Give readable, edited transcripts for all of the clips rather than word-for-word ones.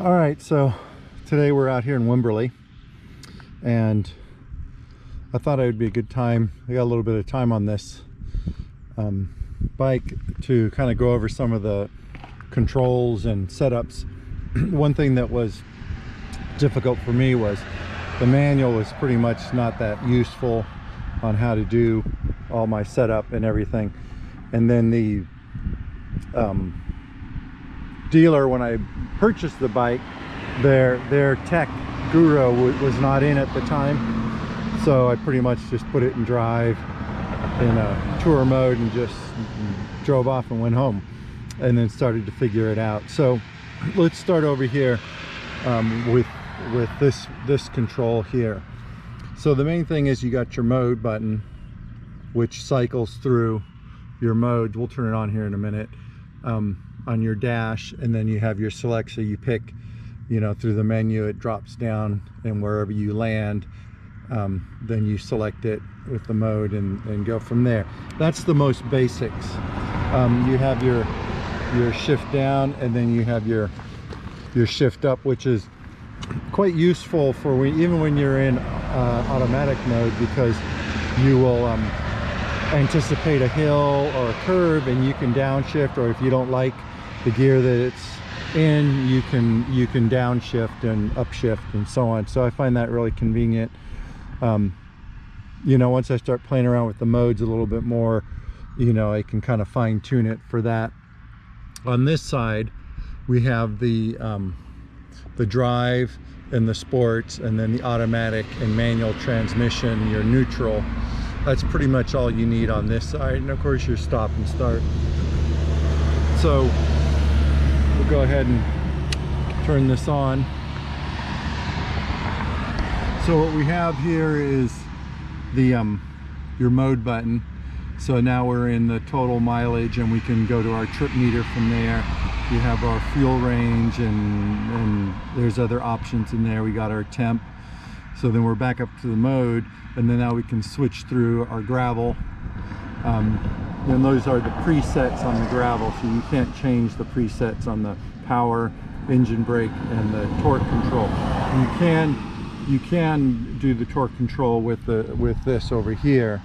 All right, so today we're out here in Wimberley, and I thought it would be a good time. I got a little bit of time on this bike to kind of go over some of the controls and setups. One thing that was difficult for me was the manual was pretty much not that useful on how to do all my setup and everything. And then the dealer, when I purchased the bike, their tech guru was not in at the time, so I pretty much just put it in drive in a tour mode and just drove off and went home, and then started to figure it out. So let's start over here with this control here. So the main thing is you got your mode button, which cycles through your modes. We'll turn it on here in a minute. On your dash, and then you have your select, so you pick, you know, through the menu it drops down, and wherever you land, then you select it with the mode and go from there. That's the most basics. You have your shift down, and then you have your shift up, which is quite useful for even when you're in automatic mode, because you will anticipate a hill or a curve and you can downshift, or if you don't like the gear that it's in, you can downshift and upshift and so on. So I find that really convenient. You know, once I start playing around with the modes a little bit more, you know, I can kind of fine tune it for that. On this side we have the drive and the sports, and then the automatic and manual transmission, your neutral. That's pretty much all you need on this side, and of course your stop and start. So we'll go ahead and turn this on. So what we have here is the your mode button. So now we're in the total mileage, and we can go to our trip meter from there. You have our fuel range, and there's other options in there. We got our temp. So then we're back up to the mode, and then now we can switch through our gravel. And those are the presets on the gravel, so you can't change the presets on the power, engine brake, and the torque control. You can do the torque control with this over here.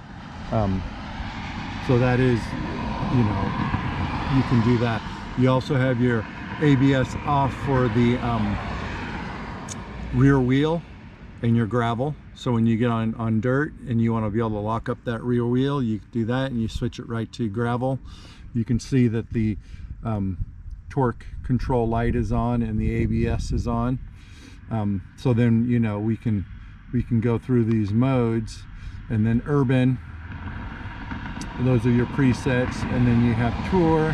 So that is, you know, you can do that. You also have your ABS off for the rear wheel and your gravel. So when you get on dirt and you want to be able to lock up that rear wheel, you do that and you switch it right to gravel. You can see that the torque control light is on and the ABS is on. So then, you know, we can go through these modes, and then urban, those are your presets, and then you have tour,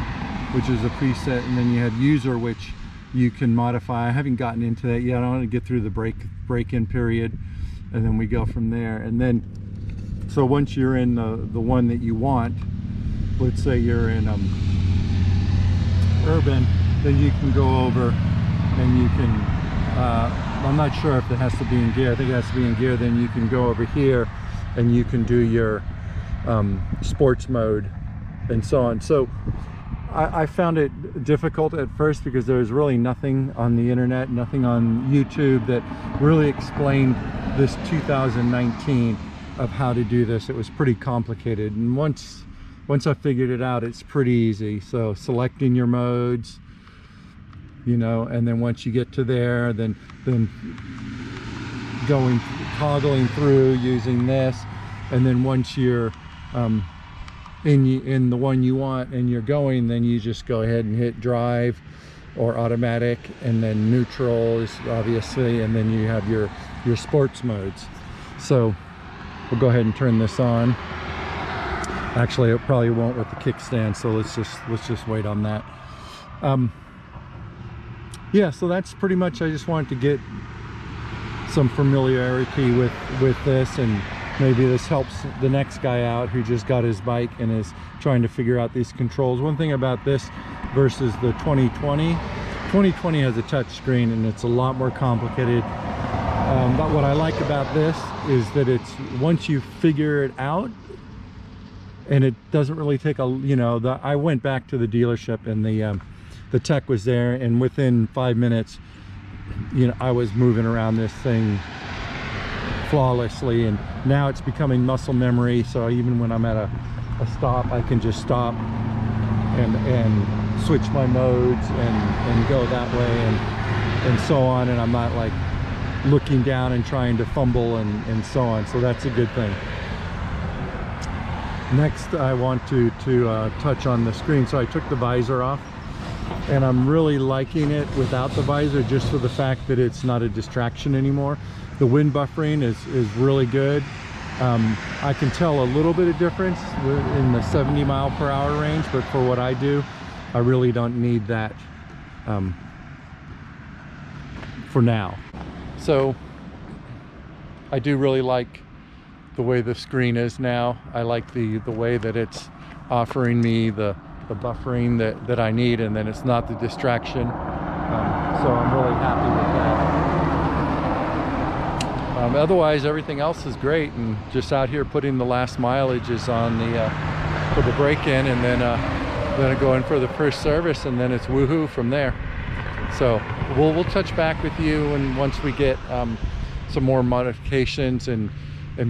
which is a preset, and then you have user, which you can modify. I haven't gotten into that yet. I want to get through the break-in period, and then we go from there. And then, so once you're in the one that you want, let's say you're in urban, then you can go over and you can, I'm not sure if it has to be in gear. I think it has to be in gear. Then you can go over here and you can do your sports mode and so on. So I found it difficult at first because there was really nothing on the internet, nothing on YouTube that really explained this 2019 of how to do this. It was pretty complicated, and once I figured it out, it's pretty easy. So selecting your modes, you know, and then once you get to there, then toggling through using this, and then once you're in the one you want and you're going, then you just go ahead and hit drive or automatic, and then neutral is obviously, and then you have your sports modes. So we'll go ahead and turn this on. Actually, it probably won't with the kickstand, so let's just wait on that. Yeah, so that's pretty much, I just wanted to get some familiarity with this, and maybe this helps the next guy out who just got his bike and is trying to figure out these controls. One thing about this versus the 2020 has a touch screen, and it's a lot more complicated. But what I like about this is that it's, once you figure it out, and it doesn't really take a, you know, I went back to the dealership, and the tech was there, and within 5 minutes you know, I was moving around this thing flawlessly, and now it's becoming muscle memory. So even when I'm at a stop, I can just stop and switch my modes and go that way and so on, and I'm not like looking down and trying to fumble and so on. So that's a good thing. Next, I want to touch on the screen. So I took the visor off, and I'm really liking it without the visor, just for the fact that it's not a distraction anymore. The wind buffering is really good. I can tell a little bit of difference in the 70 mile per hour range, but for what I do, I really don't need that for now. So I do really like the way the screen is now. I like the way that it's offering me the buffering that I need, and then it's not the distraction. So I'm really happy with that. Otherwise, everything else is great, and just out here putting the last mileages on for the break-in, and then going for the first service, and then it's woohoo from there. So we'll touch back with you, and once we get some more modifications and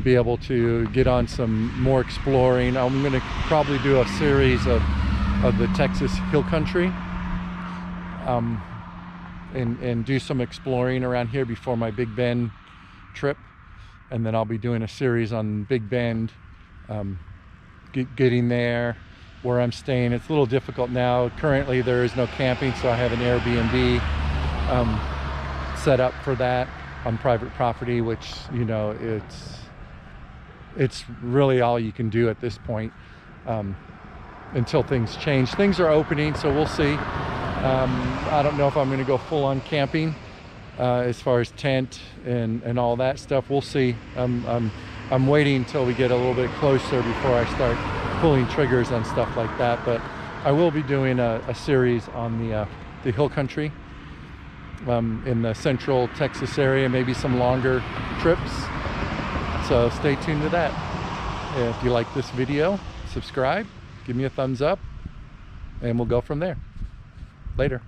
be able to get on some more exploring. I'm going to probably do a series of the Texas hill country, and do some exploring around here before my Big Bend trip, and then I'll be doing a series on Big Bend, getting there, where I'm staying. It's a little difficult now. Currently there is no camping, so I have an Airbnb set up for that on private property, which, you know, it's really all you can do at this point until things change. Things are opening, so we'll see. I don't know if I'm going to go full on camping as far as tent and all that stuff. We'll see. I'm waiting until we get a little bit closer before I start pulling triggers on stuff like that. But I will be doing a series on the hill country in the central Texas area, maybe some longer trips. So stay tuned to that. If you like this video, subscribe, give me a thumbs up, and we'll go from there. Later.